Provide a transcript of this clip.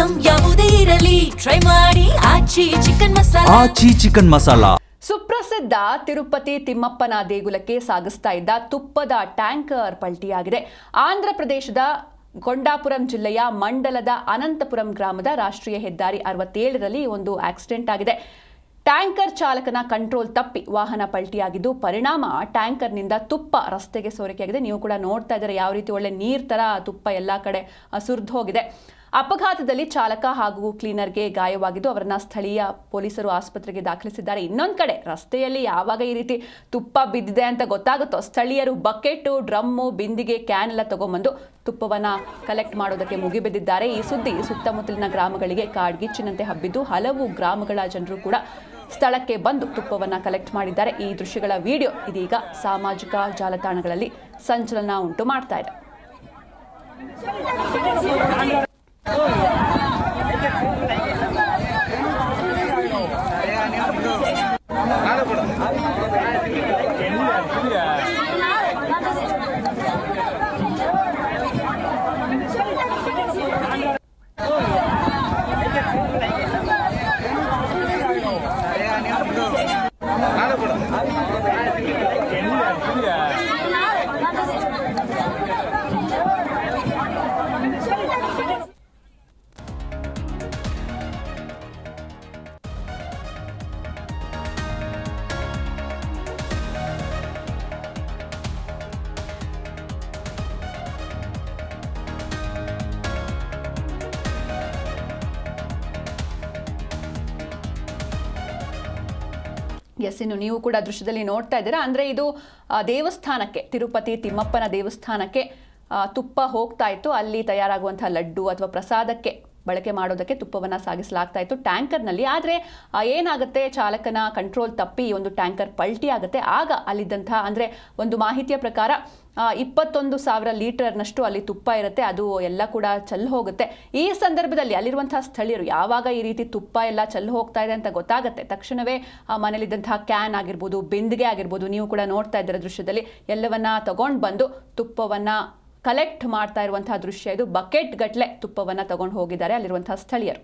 Item ಯಾವುದೇ ಇರಲಿ try ಮಾಡಿ ಆಚಿ ಚಿಕನ್ ಮಸಾಲಾ. ಸುಪ್ರಸಿದ್ಧ ತಿರುಪತಿ ತಿಮ್ಮಪ್ಪನ ದೇಗುಲಕ್ಕೆ ಸಾಗಿಸ್ತಾ ಇದ್ದ ತುಪ್ಪದ ಟ್ಯಾಂಕರ್ ಪಲ್ಟಿಯಾಗಿದೆ. ಆಂಧ್ರ ಪ್ರದೇಶದ ಕೊಂಡಾಪುರಂ ಜಿಲ್ಲೆಯ ಮಂಡಲದ ಅನಂತಪುರಂ ಗ್ರಾಮದ ರಾಷ್ಟ್ರೀಯ ಹೆದ್ದಾರಿ 67ರಲ್ಲಿ ಒಂದು ಆಕ್ಸಿಡೆಂಟ್ ಆಗಿದೆ. ಟ್ಯಾಂಕರ್ ಚಾಲಕನ ಕಂಟ್ರೋಲ್ ತಪ್ಪಿ ವಾಹನ ಪಲ್ಟಿಯಾಗಿದ್ದು ಪರಿಣಾಮ ಟ್ಯಾಂಕರ್ನಿಂದ ತುಪ್ಪ ರಸ್ತೆಗೆ ಸೋರಿಕೆಯಾಗಿದೆ. ನೀವು ಕೂಡ ನೋಡ್ತಾ ಇದ್ದಾರೆ ಯಾವ ರೀತಿ ಒಳ್ಳೆ ನೀರ್ ತರ ತುಪ್ಪ ಎಲ್ಲಾ ಕಡೆ ಸುರಿದು ಹೋಗಿದೆ. ಅಪಘಾತದಲ್ಲಿ ಚಾಲಕ ಹಾಗೂ ಕ್ಲೀನರ್ಗೆ ಗಾಯವಾಗಿದ್ದು ಅವರನ್ನ ಸ್ಥಳೀಯ ಪೊಲೀಸರು ಆಸ್ಪತ್ರೆಗೆ ದಾಖಲಿಸಿದ್ದಾರೆ. ಇನ್ನೊಂದು ಕಡೆ ರಸ್ತೆಯಲ್ಲಿ ಯಾವಾಗ ಈ ರೀತಿ ತುಪ್ಪ ಬಿದ್ದಿದೆ ಅಂತ ಗೊತ್ತಾಗುತ್ತೋ ಸ್ಥಳೀಯರು ಬಕೆಟ್, ಡ್ರಮ್ಮು, ಬಿಂದಿಗೆ, ಕ್ಯಾನ್ ಎಲ್ಲ ತಗೊಂಡ್ಬಂದು ತುಪ್ಪವನ್ನ ಕಲೆಕ್ಟ್ ಮಾಡೋದಕ್ಕೆ ಮುಗಿಬಿದ್ದಿದ್ದಾರೆ. ಈ ಸುದ್ದಿ ಸುತ್ತಮುತ್ತಲಿನ ಗ್ರಾಮಗಳಿಗೆ ಕಾಡ್ಗಿಚ್ಚಿನಂತೆ ಹಬ್ಬಿದ್ದು ಹಲವು ಗ್ರಾಮಗಳ ಜನರು ಕೂಡ ಸ್ಥಳಕ್ಕೆ ಬಂದು ತುಪ್ಪವನ್ನ ಕಲೆಕ್ಟ್ ಮಾಡಿದ್ದಾರೆ. ಈ ದೃಶ್ಯಗಳ ವಿಡಿಯೋ ಇದೀಗ ಸಾಮಾಜಿಕ ಜಾಲತಾಣಗಳಲ್ಲಿ ಸಂಚಲನ ಉಂಟು ಮಾಡ್ತಾ ಇದೆ. ಇನ್ನು ನೀವು ಕೂಡ ದೃಶ್ಯದಲ್ಲಿ ನೋಡ್ತಾ ಇದ್ದೀರಾ. ಅಂದರೆ ಇದು ದೇವಸ್ಥಾನಕ್ಕೆ, ತಿರುಪತಿ ತಿಮ್ಮಪ್ಪನ ದೇವಸ್ಥಾನಕ್ಕೆ ತುಪ್ಪ ಹೋಗ್ತಾ ಇತ್ತು. ಅಲ್ಲಿ ತಯಾರಾಗುವಂತಹ ಲಡ್ಡು ಅಥವಾ ಪ್ರಸಾದಕ್ಕೆ ಬಳಕೆ ಮಾಡೋದಕ್ಕೆ ತುಪ್ಪವನ್ನು ಸಾಗಿಸಲಾಗ್ತಾ ಇತ್ತು ಟ್ಯಾಂಕರ್ನಲ್ಲಿ. ಆದರೆ ಏನಾಗುತ್ತೆ, ಚಾಲಕನ ಕಂಟ್ರೋಲ್ ತಪ್ಪಿ ಒಂದು ಟ್ಯಾಂಕರ್ ಪಲ್ಟಿ ಆಗುತ್ತೆ. ಆಗ ಅಲ್ಲಿದ್ದಂತಹ ಅಂದರೆ ಒಂದು ಮಾಹಿತಿಯ ಪ್ರಕಾರ 21,000 ಲೀಟರ್ನಷ್ಟು ಅಲ್ಲಿ ತುಪ್ಪ ಇರುತ್ತೆ. ಅದು ಎಲ್ಲ ಕೂಡ ಚೆಲ್ಲಿ ಹೋಗುತ್ತೆ. ಈ ಸಂದರ್ಭದಲ್ಲಿ ಅಲ್ಲಿರುವಂತಹ ಸ್ಥಳೀಯರು ಯಾವಾಗ ಈ ರೀತಿ ತುಪ್ಪ ಎಲ್ಲ ಚೆಲ್ಲಿ ಹೋಗ್ತಾ ಇದೆ ಅಂತ ಗೊತ್ತಾಗುತ್ತೆ ತಕ್ಷಣವೇ ಮನೇಲಿದ್ದಂತಹ ಕ್ಯಾನ್ ಆಗಿರ್ಬೋದು, ಬಿಂದಿಗೆ ಆಗಿರ್ಬೋದು, ನೀವು ಕೂಡ ನೋಡ್ತಾ ಇದ್ದೀರ ದೃಶ್ಯದಲ್ಲಿ, ಎಲ್ಲವನ್ನ ತಗೊಂಡು ಬಂದು ತುಪ್ಪವನ್ನ ಕಲೆಕ್ಟ್ ಮಾಡ್ತಾ ಇರುವಂತಹ ದೃಶ್ಯ ಇದು. ಬಕೆಟ್ ಗಟ್ಟಲೆ ತುಪ್ಪವನ್ನ ತಗೊಂಡು ಹೋಗಿದ್ದಾರೆ ಅಲ್ಲಿರುವಂತಹ ಸ್ಥಳೀಯರು.